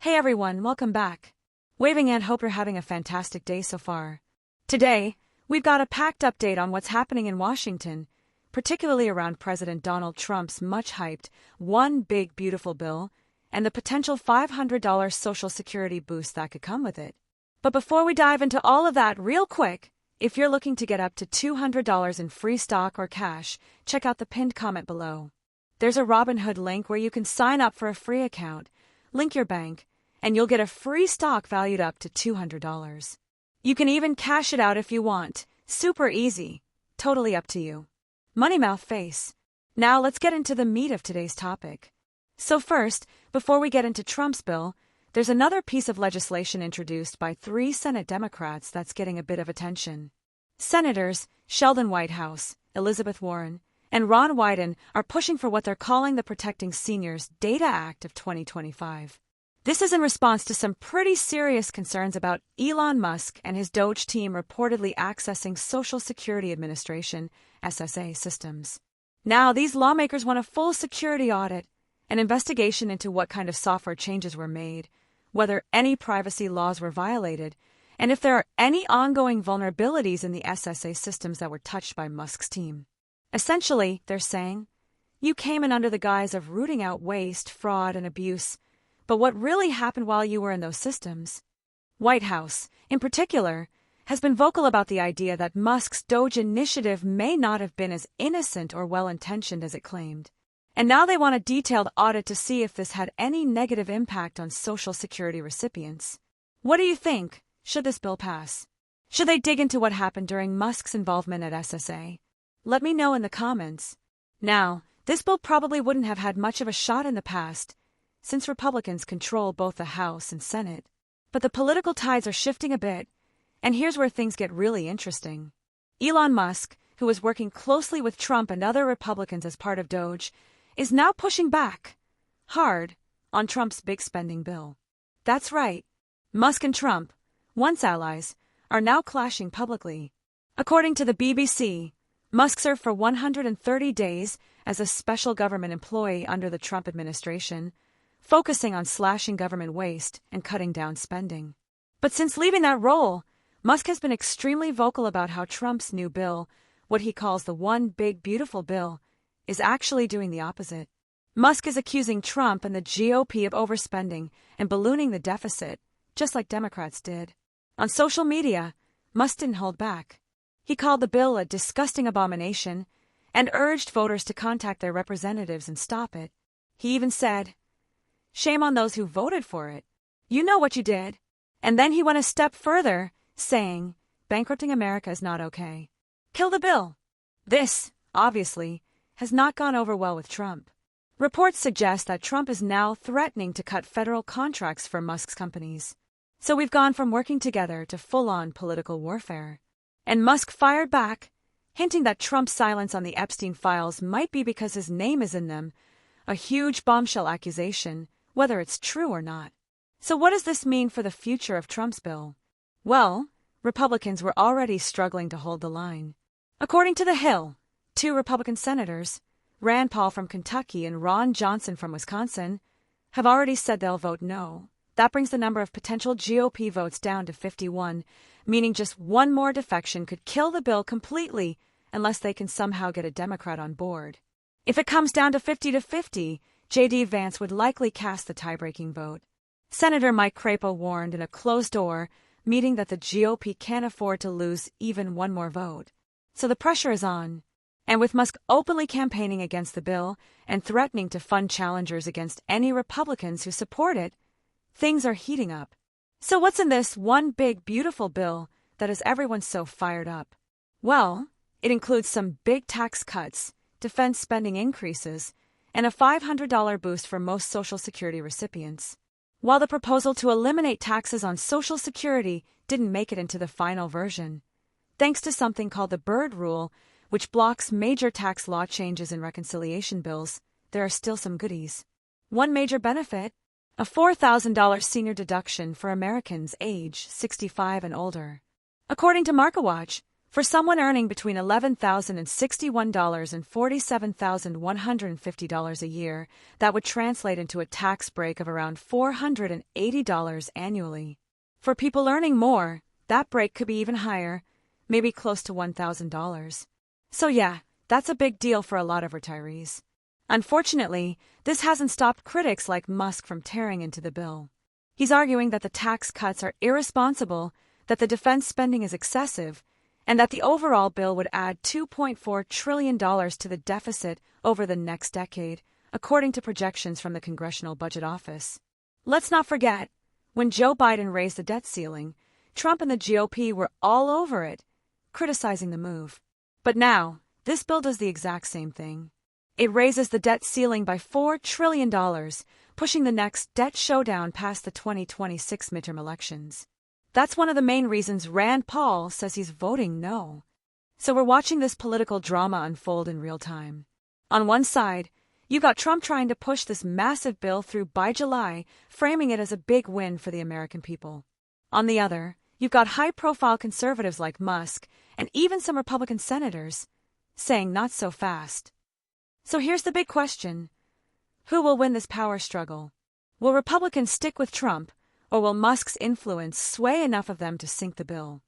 Hey everyone, welcome back. Waving and hope you're having a fantastic day so far. Today, we've got a packed update on what's happening in Washington, particularly around President Donald Trump's much-hyped One Big Beautiful Bill and the potential $500 Social Security boost that could come with it. But before we dive into all of that real quick, if you're looking to get up to $200 in free stock or cash, check out the pinned comment below. There's a Robinhood link where you can sign up for a free account, link your bank, and you'll get a free stock valued up to $200. You can even cash it out if you want. Super easy. Totally up to you. Money mouth face. Now let's get into the meat of today's topic. So first, before we get into Trump's bill, there's another piece of legislation introduced by 3 Senate Democrats that's getting a bit of attention. Senators Sheldon Whitehouse, Elizabeth Warren, and Ron Wyden are pushing for what they're calling the Protecting Seniors Data Act of 2025. This is in response to some pretty serious concerns about Elon Musk and his Doge team reportedly accessing Social Security Administration SSA systems. Now, these lawmakers want a full security audit, an investigation into what kind of software changes were made, whether any privacy laws were violated, and if there are any ongoing vulnerabilities in the SSA systems that were touched by Musk's team. Essentially, they're saying, you came in under the guise of rooting out waste, fraud, and abuse, but what really happened while you were in those systems? Whitehouse, in particular, has been vocal about the idea that Musk's Doge initiative may not have been as innocent or well-intentioned as it claimed. And now they want a detailed audit to see if this had any negative impact on Social Security recipients. What do you think? Should this bill pass? Should they dig into what happened during Musk's involvement at SSA? Let me know in the comments. Now, this bill probably wouldn't have had much of a shot in the past, since Republicans control both the House and Senate. But the political tides are shifting a bit, and here's where things get really interesting. Elon Musk, who was working closely with Trump and other Republicans as part of Doge, is now pushing back hard on Trump's big spending bill. That's right. Musk and Trump, once allies, are now clashing publicly. According to the BBC, Musk served for 130 days as a special government employee under the Trump administration, focusing on slashing government waste and cutting down spending. But since leaving that role, Musk has been extremely vocal about how Trump's new bill, what he calls the One Big Beautiful Bill, is actually doing the opposite. Musk is accusing Trump and the GOP of overspending and ballooning the deficit, just like Democrats did. On social media, Musk didn't hold back. He called the bill a disgusting abomination and urged voters to contact their representatives and stop it. He even said, "Shame on those who voted for it. You know what you did." And then he went a step further, saying, bankrupting America is not okay. Kill the bill. This, obviously, has not gone over well with Trump. Reports suggest that Trump is now threatening to cut federal contracts for Musk's companies. So we've gone from working together to full-on political warfare. And Musk fired back, hinting that Trump's silence on the Epstein files might be because his name is in them, a huge bombshell accusation, whether it's true or not. So what does this mean for the future of Trump's bill? Well, Republicans were already struggling to hold the line. According to The Hill, 2 Republican senators, Rand Paul from Kentucky and Ron Johnson from Wisconsin, have already said they'll vote no. That brings the number of potential GOP votes down to 51, meaning just one more defection could kill the bill completely unless they can somehow get a Democrat on board. If it comes down to 50-50, J.D. Vance would likely cast the tie-breaking vote. Senator Mike Crapo warned in a closed-door meeting that the GOP can't afford to lose even one more vote. So the pressure is on. And with Musk openly campaigning against the bill and threatening to fund challengers against any Republicans who support it, things are heating up. So what's in this One Big Beautiful Bill that has everyone so fired up? Well, it includes some big tax cuts, defense spending increases, and a $500 boost for most Social Security recipients. While the proposal to eliminate taxes on Social Security didn't make it into the final version, thanks to something called the Byrd Rule, which blocks major tax law changes in reconciliation bills, there are still some goodies. One major benefit: a $4,000 senior deduction for Americans age 65 and older. According to MarketWatch, For someone earning between $11,000 and $61,000 and $47,150 a year, that would translate into a tax break of around $480 annually. For people earning more, that break could be even higher, maybe close to $1,000. So yeah, that's a big deal for a lot of retirees. Unfortunately, this hasn't stopped critics like Musk from tearing into the bill. He's arguing that the tax cuts are irresponsible, that the defense spending is excessive, and that the overall bill would add $2.4 trillion to the deficit over the next decade, according to projections from the Congressional Budget Office. Let's not forget, when Joe Biden raised the debt ceiling, Trump and the GOP were all over it, criticizing the move. But now, this bill does the exact same thing. It raises the debt ceiling by $4 trillion, pushing the next debt showdown past the 2026 midterm elections. That's one of the main reasons Rand Paul says he's voting no. So we're watching this political drama unfold in real time. On one side, you've got Trump trying to push this massive bill through by July, framing it as a big win for the American people. On the other, you've got high-profile conservatives like Musk and even some Republican senators saying not so fast. So here's the big question. Who will win this power struggle? Will Republicans stick with Trump, or will Musk's influence sway enough of them to sink the bill?